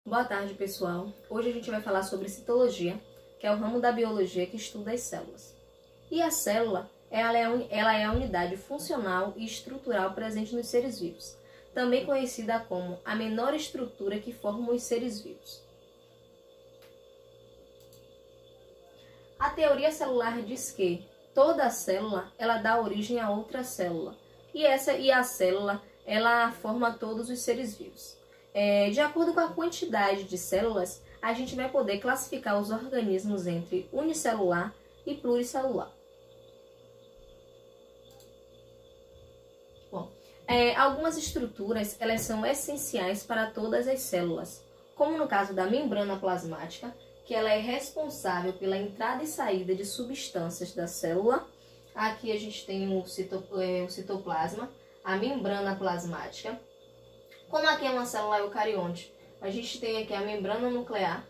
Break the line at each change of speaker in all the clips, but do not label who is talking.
Boa tarde, pessoal. Hoje a gente vai falar sobre citologia, que é o ramo da biologia que estuda as células. E a célula, ela é a unidade funcional e estrutural presente nos seres vivos, também conhecida como a menor estrutura que forma os seres vivos. A teoria celular diz que toda célula ela dá origem a outra célula, e a célula ela forma todos os seres vivos. De acordo com a quantidade de células, a gente vai poder classificar os organismos entre unicelular e pluricelular. Bom, algumas estruturas elas são essenciais para todas as células, como no caso da membrana plasmática, que ela é responsável pela entrada e saída de substâncias da célula. Aqui a gente tem o citoplasma, a membrana plasmática. Como aqui é uma célula eucarionte, a gente tem aqui a membrana nuclear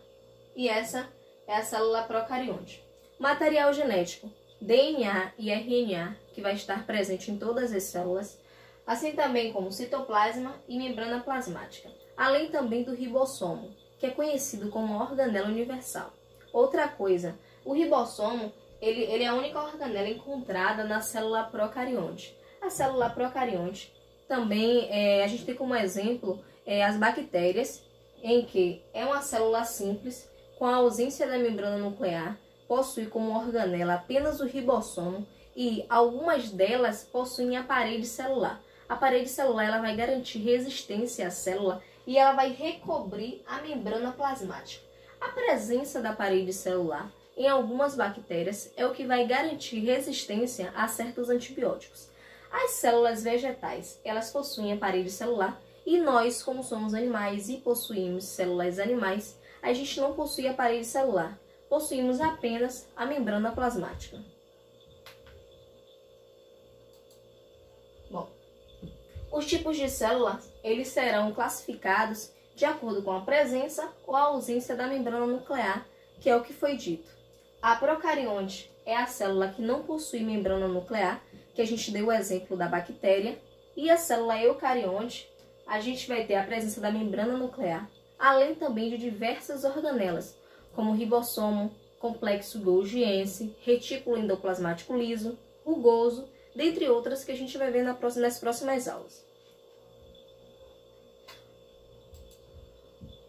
e essa é a célula procarionte. Material genético, DNA e RNA, que vai estar presente em todas as células, assim também como citoplasma e membrana plasmática, além também do ribossomo, que é conhecido como organela universal. Outra coisa, o ribossomo ele é a única organela encontrada na célula procarionte. A célula procarionte também, a gente tem como exemplo as bactérias, em que é uma célula simples, com a ausência da membrana nuclear, possui como organela apenas o ribossomo e algumas delas possuem a parede celular. A parede celular ela vai garantir resistência à célula e ela vai recobrir a membrana plasmática. A presença da parede celular em algumas bactérias é o que vai garantir resistência a certos antibióticos. As células vegetais, elas possuem a parede celular e nós, como somos animais e possuímos células animais, a gente não possui a parede celular, possuímos apenas a membrana plasmática. Bom, os tipos de células, eles serão classificados de acordo com a presença ou a ausência da membrana nuclear, que é o que foi dito. A procarionte é a célula que não possui membrana nuclear, que a gente deu o exemplo da bactéria, e a célula eucarionte, a gente vai ter a presença da membrana nuclear, além também de diversas organelas, como ribossomo, complexo golgiense, retículo endoplasmático liso, rugoso, dentre outras que a gente vai ver nas próximas aulas.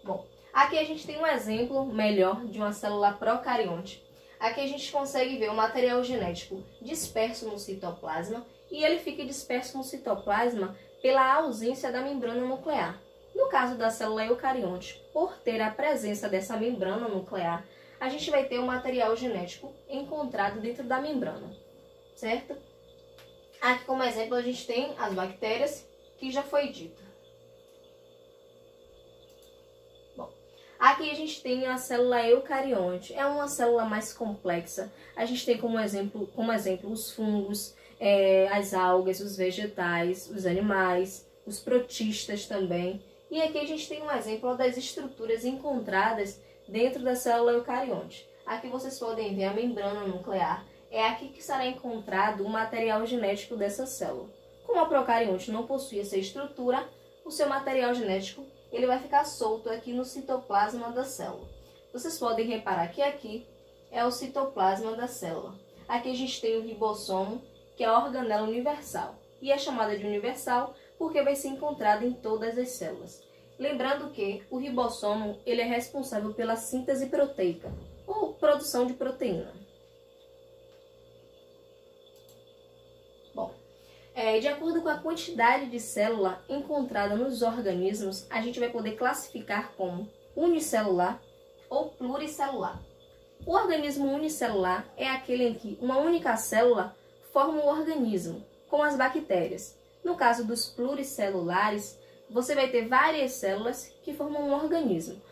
Bom, aqui a gente tem um exemplo melhor de uma célula procarionte. Aqui a gente consegue ver o material genético disperso no citoplasma e ele fica disperso no citoplasma pela ausência da membrana nuclear. No caso da célula eucarionte, por ter a presença dessa membrana nuclear, a gente vai ter o material genético encontrado dentro da membrana, certo? Aqui como exemplo a gente tem as bactérias, que já foi dito. Aqui a gente tem a célula eucarionte, é uma célula mais complexa. A gente tem como exemplo os fungos, as algas, os vegetais, os animais, os protistas também. E aqui a gente tem um exemplo das estruturas encontradas dentro da célula eucarionte. Aqui vocês podem ver a membrana nuclear, é aqui que será encontrado o material genético dessa célula. Como a procarionte não possui essa estrutura, o seu material genético ele vai ficar solto aqui no citoplasma da célula. Vocês podem reparar que aqui é o citoplasma da célula. Aqui a gente tem o ribossomo, que é a organela universal. E é chamada de universal porque vai ser encontrada em todas as células. Lembrando que o ribossomo ele é responsável pela síntese proteica, ou produção de proteína. Bom, de acordo com a quantidade de célula encontrada nos organismos, a gente vai poder classificar como unicelular ou pluricelular. O organismo unicelular é aquele em que uma única célula forma um organismo, como as bactérias. No caso dos pluricelulares, você vai ter várias células que formam um organismo.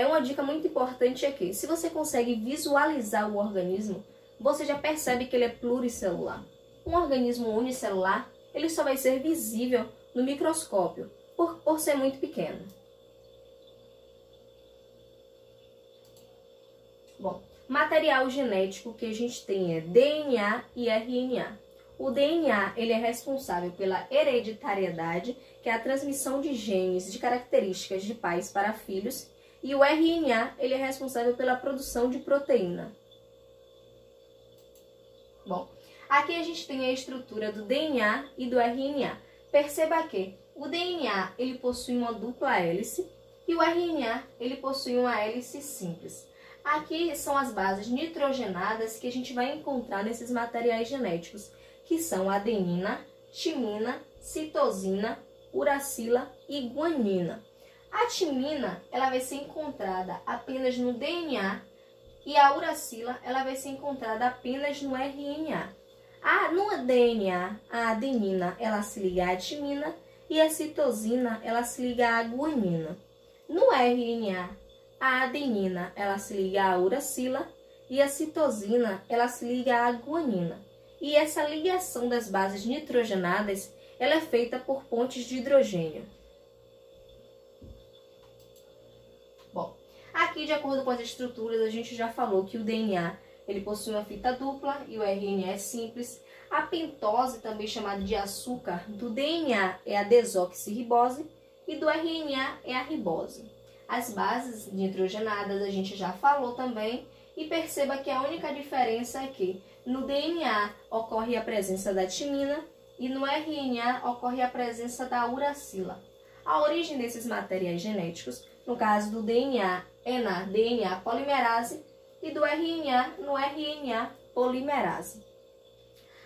Uma dica muito importante é que, se você consegue visualizar o organismo, você já percebe que ele é pluricelular. Um organismo unicelular ele só vai ser visível no microscópio, por ser muito pequeno. Bom, material genético que a gente tem é DNA e RNA. O DNA ele é responsável pela hereditariedade, que é a transmissão de genes de características de pais para filhos, E o RNA, ele é responsável pela produção de proteína. Bom, aqui a gente tem a estrutura do DNA e do RNA. Perceba que o DNA, ele possui uma dupla hélice e o RNA, ele possui uma hélice simples. Aqui são as bases nitrogenadas que a gente vai encontrar nesses materiais genéticos, que são adenina, timina, citosina, uracila e guanina. A timina, ela vai ser encontrada apenas no DNA e a uracila, ela vai ser encontrada apenas no RNA. No DNA, a adenina, ela se liga à timina e a citosina, ela se liga à guanina. No RNA, a adenina, ela se liga à uracila e a citosina, ela se liga à guanina. E essa ligação das bases nitrogenadas, ela é feita por pontes de hidrogênio. Bom, aqui de acordo com as estruturas, a gente já falou que o DNA, ele possui uma fita dupla e o RNA é simples. A pentose, também chamada de açúcar, do DNA é a desoxirribose e do RNA é a ribose. As bases nitrogenadas a gente já falou também, e perceba que a única diferença é que no DNA ocorre a presença da timina e no RNA ocorre a presença da uracila. A origem desses materiais genéticos, no caso do DNA, é na DNA polimerase e do RNA no RNA polimerase.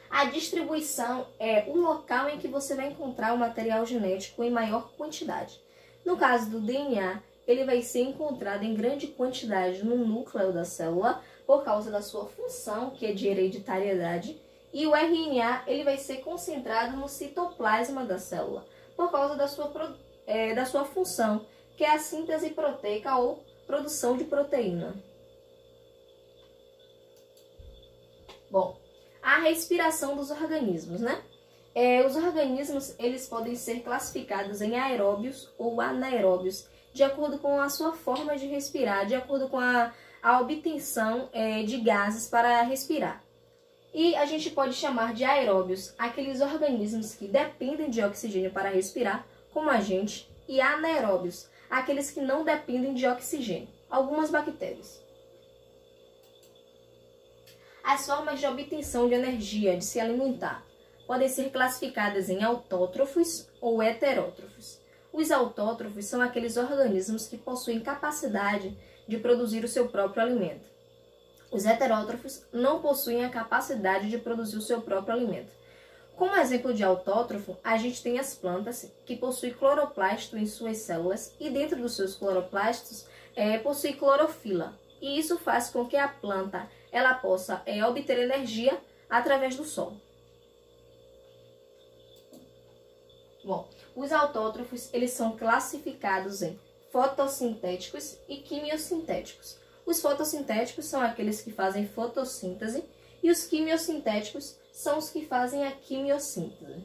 A distribuição é o local em que você vai encontrar o material genético em maior quantidade. No caso do DNA, ele vai ser encontrado em grande quantidade no núcleo da célula, por causa da sua função, que é de hereditariedade, e o RNA ele vai ser concentrado no citoplasma da célula, por causa da sua função, que é a síntese proteica ou produção de proteína. Bom, a respiração dos organismos, né? Os organismos, eles podem ser classificados em aeróbios ou anaeróbios, de acordo com a sua forma de respirar, de acordo com a obtenção de gases para respirar. E a gente pode chamar de aeróbios aqueles organismos que dependem de oxigênio para respirar, como a gente, e anaeróbios, aqueles que não dependem de oxigênio, algumas bactérias. As formas de obtenção de energia, de se alimentar, podem ser classificadas em autótrofos ou heterótrofos. Os autótrofos são aqueles organismos que possuem capacidade de produzir o seu próprio alimento. Os heterótrofos não possuem a capacidade de produzir o seu próprio alimento. Como exemplo de autótrofo, a gente tem as plantas, que possuem cloroplasto em suas células e dentro dos seus cloroplastos possui clorofila. E isso faz com que a planta ela possa obter energia através do sol. Bom, os autótrofos eles são classificados em fotossintéticos e quimiosintéticos. Os fotossintéticos são aqueles que fazem fotossíntese e os quimiosintéticos são os que fazem a quimiossíntese.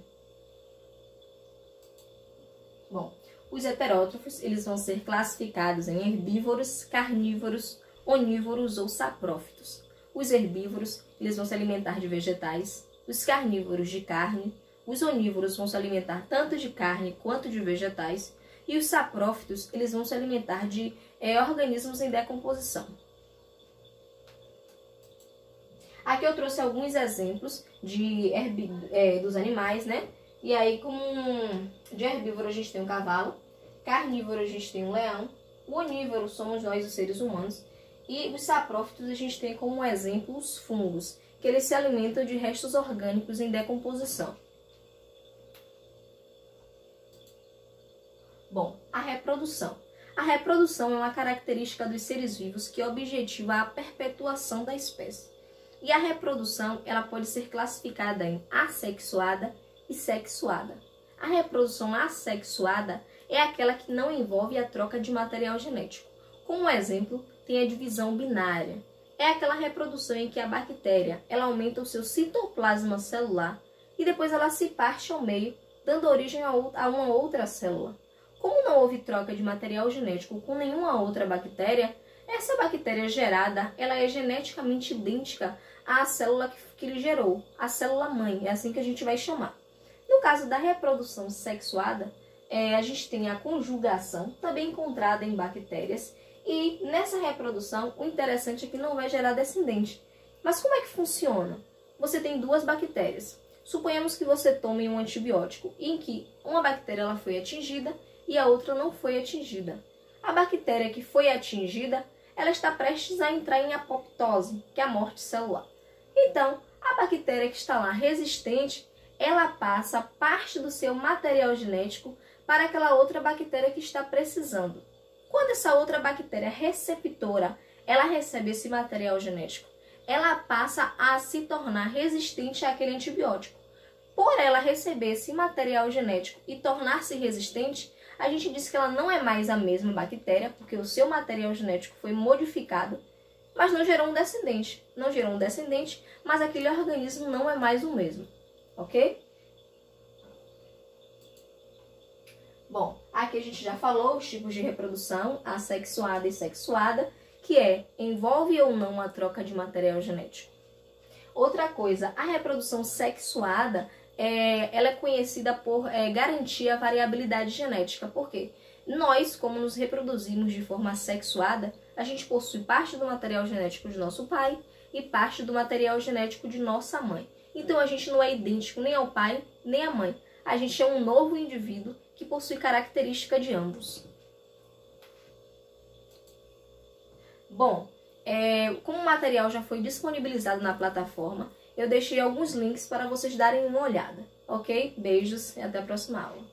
Bom, os heterótrofos eles vão ser classificados em herbívoros, carnívoros, onívoros ou saprófitos. Os herbívoros eles vão se alimentar de vegetais, os carnívoros de carne, os onívoros vão se alimentar tanto de carne quanto de vegetais e os saprófitos eles vão se alimentar de organismos em decomposição. Aqui eu trouxe alguns exemplos dos animais, né? E aí, como de herbívoro a gente tem um cavalo, carnívoro a gente tem um leão, o onívoro somos nós, os seres humanos, e os saprófitos a gente tem como exemplo os fungos, que eles se alimentam de restos orgânicos em decomposição. Bom, a reprodução. A reprodução é uma característica dos seres vivos que objetiva a perpetuação da espécie. E a reprodução ela pode ser classificada em assexuada e sexuada. A reprodução assexuada é aquela que não envolve a troca de material genético. Como exemplo, tem a divisão binária. É aquela reprodução em que a bactéria ela aumenta o seu citoplasma celular e depois ela se parte ao meio, dando origem a uma outra célula. Como não houve troca de material genético com nenhuma outra bactéria, essa bactéria gerada ela é geneticamente idêntica à célula que lhe gerou, a célula-mãe, é assim que a gente vai chamar. No caso da reprodução sexuada, a gente tem a conjugação, também encontrada em bactérias, E nessa reprodução, o interessante é que não vai gerar descendente. Mas como é que funciona? Você tem duas bactérias. Suponhamos que você tome um antibiótico em que uma bactéria ela foi atingida e a outra não foi atingida. A bactéria que foi atingida, ela está prestes a entrar em apoptose, que é a morte celular. Então, a bactéria que está lá resistente, ela passa parte do seu material genético para aquela outra bactéria que está precisando. Quando essa outra bactéria receptora, ela recebe esse material genético, ela passa a se tornar resistente àquele antibiótico. Por ela receber esse material genético e tornar-se resistente, a gente diz que ela não é mais a mesma bactéria, porque o seu material genético foi modificado, mas não gerou um descendente. Não gerou um descendente, mas aquele organismo não é mais o mesmo, ok? Bom, aqui a gente já falou os tipos de reprodução, assexuada e sexuada, que envolve ou não a troca de material genético. Outra coisa, a reprodução sexuada, ela é conhecida por garantir a variabilidade genética. Por quê? Nós, como nos reproduzimos de forma sexuada, a gente possui parte do material genético de nosso pai e parte do material genético de nossa mãe. Então, a gente não é idêntico nem ao pai, nem à mãe. A gente é um novo indivíduo que possui característica de ambos. Bom, como o material já foi disponibilizado na plataforma, eu deixei alguns links para vocês darem uma olhada, ok? Beijos e até a próxima aula.